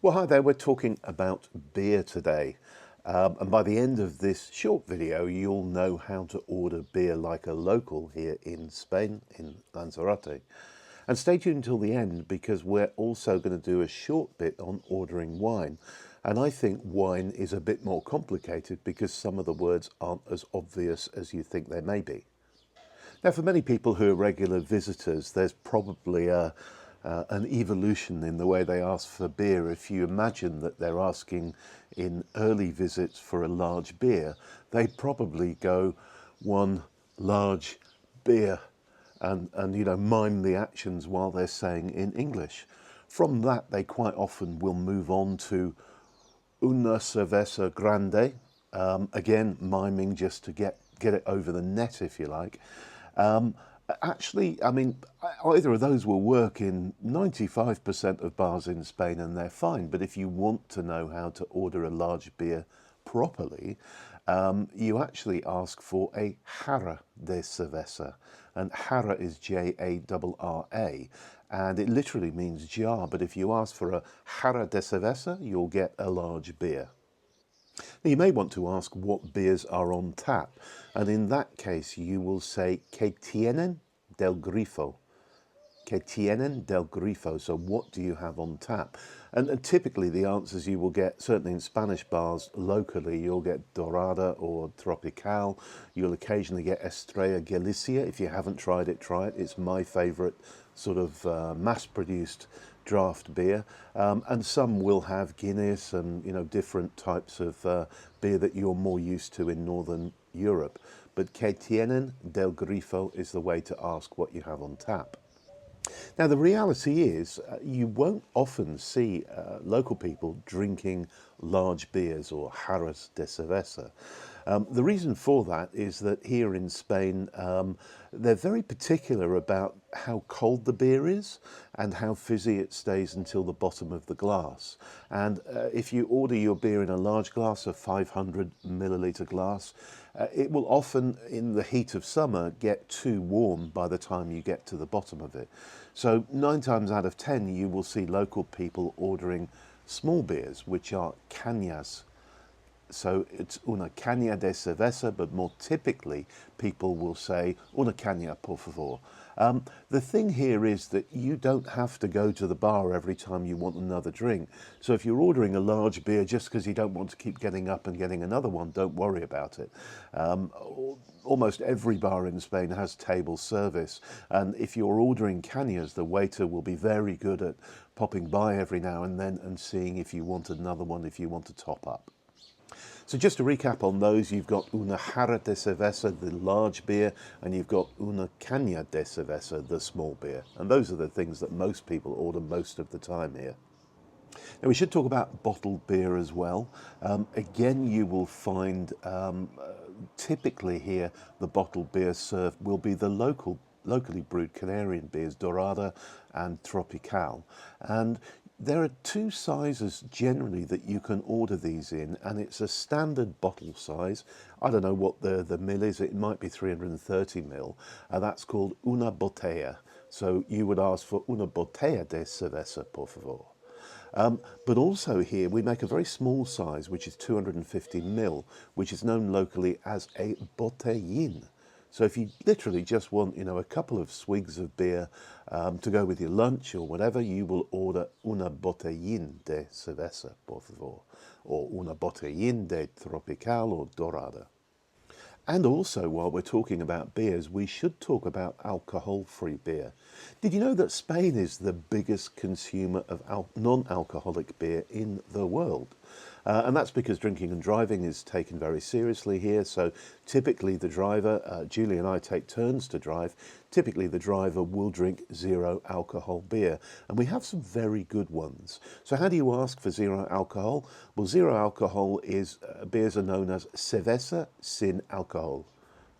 Well, hi there. We're talking about beer today. And by the end of this short video, you'll know how to order beer like a local here in Spain, in Lanzarote. And stay tuned until the end because we're also going to do a short bit on ordering wine. And I think wine is a bit more complicated because some of the words aren't as obvious as you think they may be. Now, for many people who are regular visitors, there's probably an evolution in the way they ask for beer. If you imagine that they're asking in early visits for a large beer, they probably go one large beer and mime the actions while they're saying in English. From that, they quite often will move on to una cerveza grande, again miming just to get it over the net, if you like. Actually, I mean, either of those will work in 95% of bars in Spain and they're fine. But if you want to know how to order a large beer properly, you actually ask for a Hara de cerveza. And Hara is Jarra, and it literally means jar. But if you ask for a Hara de cerveza, you'll get a large beer. Now, you may want to ask what beers are on tap, and in that case you will say "Que tienen del grifo?" "Que tienen del grifo?" So what do you have on tap? And typically the answers you will get, certainly in Spanish bars locally, you'll get Dorada or Tropical. You'll occasionally get Estrella Galicia. If you haven't tried it, try it. It's my favourite sort of mass-produced draft beer, and some will have Guinness and different types of beer that you're more used to in Northern Europe. But "Que tienen del grifo?" is the way to ask what you have on tap. Now, the reality is you won't often see local people drinking large beers or jarras de cerveza. The reason for that is that here in Spain, they're very particular about how cold the beer is and how fizzy it stays until the bottom of the glass. And if you order your beer in a large glass, a 500 milliliter glass, it will often, in the heat of summer, get too warm by the time you get to the bottom of it. So 9 times out of 10, you will see local people ordering small beers, which are cañas. So it's una caña de cerveza, but more typically people will say una caña, por favor. The thing here is that you don't have to go to the bar every time you want another drink. So if you're ordering a large beer just because you don't want to keep getting up and getting another one, don't worry about it. Almost every bar in Spain has table service, and if you're ordering cañas, the waiter will be very good at popping by every now and then and seeing if you want another one, if you want to top up. So just to recap on those, you've got una jarra de cerveza, the large beer, and you've got una caña de cerveza, the small beer. And those are the things that most people order most of the time here. Now, we should talk about bottled beer as well. Again, you will find typically here the bottled beer served will be the locally brewed Canarian beers, Dorada and Tropical. And there are 2 sizes generally that you can order these in, and it's a standard bottle size. I don't know what the mil is. It might be 330 mil. That's called una botella. So you would ask for una botella de cerveza, por favor. But also here we make a very small size, which is 250 mil, which is known locally as a botellín. So if you literally just want, a couple of swigs of beer to go with your lunch or whatever, you will order una botellín de cerveza, por favor, or una botellín de tropical or dorada. And also, while we're talking about beers, we should talk about alcohol-free beer. Did you know that Spain is the biggest consumer of non-alcoholic beer in the world? And that's because drinking and driving is taken very seriously here. So typically the driver, Julie and I take turns to drive, typically the driver will drink 0 alcohol beer. And we have some very good ones. So how do you ask for 0 alcohol? Well, 0 alcohol is, beers are known as cerveza sin alcohol.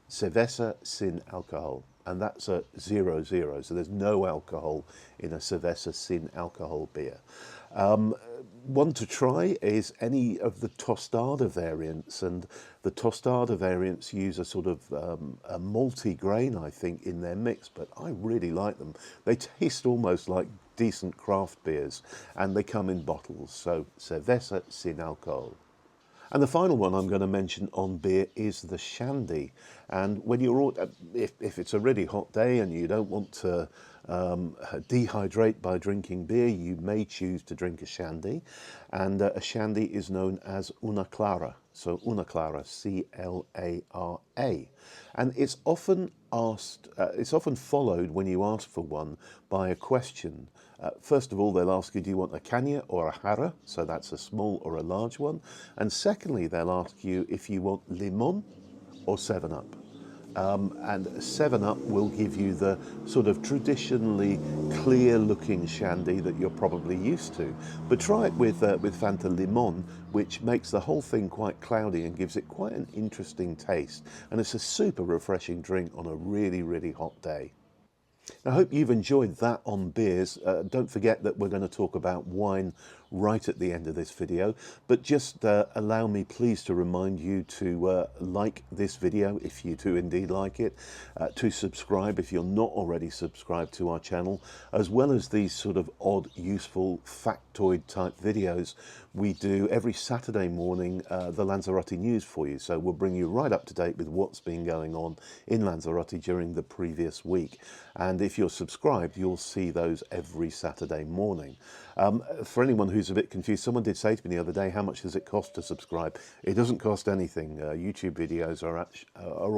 Cerveza sin alcohol. And that's a 0-0, so there's no alcohol in a cerveza sin alcohol beer. One to try is any of the tostada variants, and the tostada variants use a sort of a malty grain, I think, in their mix, but I really like them. They taste almost like decent craft beers, and they come in bottles, so cerveza sin alcohol. And the final one I'm going to mention on beer is the Shandi. And when you're if it's a really hot day and you don't want to dehydrate by drinking beer, you may choose to drink a Shandi. And a Shandi is known as una clara. So una clara, C-L-A-R-A. And it's often asked, it's often followed when you ask for one by a question. First of all, they'll ask you, do you want a caña or a Hara? So that's a small or a large one. And secondly, they'll ask you if you want limon or 7-Up. And 7-Up will give you the sort of traditionally clear-looking Shandi that you're probably used to. But try it with Fanta Limon, which makes the whole thing quite cloudy and gives it quite an interesting taste. And it's a super refreshing drink on a really, really hot day. I hope you've enjoyed that on beers. Don't forget that we're going to talk about wine right at the end of this video, but just allow me please to remind you to like this video if you do indeed like it, to subscribe if you're not already subscribed to our channel, as well as these sort of odd, useful factoid type videos we do every Saturday morning, the Lanzarote news for you. So we'll bring you right up to date with what's been going on in Lanzarote during the previous week. And if you're subscribed, you'll see those every Saturday morning. For anyone who's a bit confused, someone did say to me the other day, how much does it cost to subscribe? It doesn't cost anything. YouTube videos are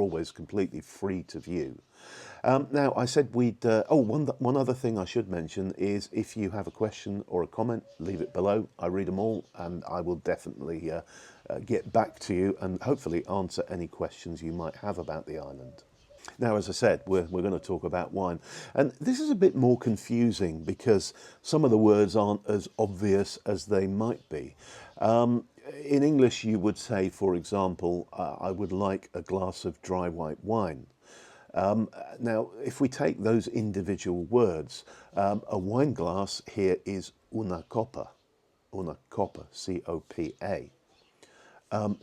always completely free to view. Now, I said we'd... one other thing I should mention is if you have a question or a comment, leave it below. I read them all, and I will definitely get back to you and hopefully answer any questions you might have about the island. Now, as I said, we're going to talk about wine. And this is a bit more confusing because some of the words aren't as obvious as they might be. In English, you would say, for example, I would like a glass of dry white wine. Now, if we take those individual words, a wine glass here is una copa, C-O-P-A.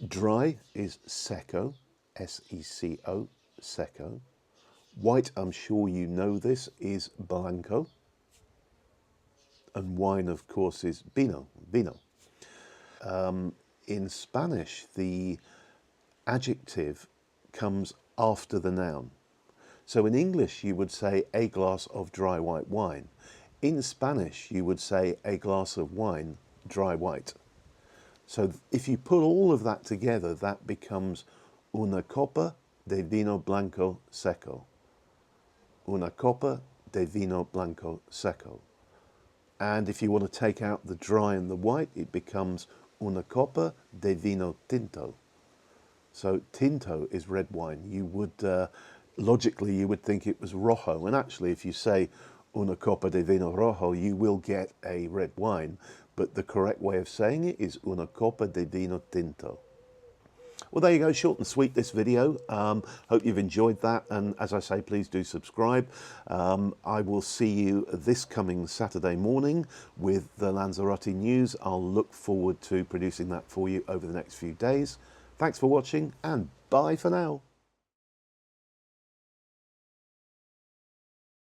Dry is seco, S-E-C-O, seco. White, I'm sure you know this, is blanco. And wine, of course, is vino. In Spanish, the adjective comes after the noun. So in English, you would say a glass of dry white wine. In Spanish, you would say a glass of wine, dry white. So if you put all of that together, that becomes una copa de vino blanco seco. Una copa de vino blanco seco. And if you want to take out the dry and the white, it becomes una copa de vino tinto. So tinto is red wine. You would, logically, you would think it was rojo. And actually, if you say una copa de vino rojo, you will get a red wine. But the correct way of saying it is una copa de vino tinto. Well, there you go, short and sweet, this video. Hope you've enjoyed that. And as I say, please do subscribe. I will see you this coming Saturday morning with the Lanzarote news. I'll look forward to producing that for you over the next few days. Thanks for watching, and bye for now.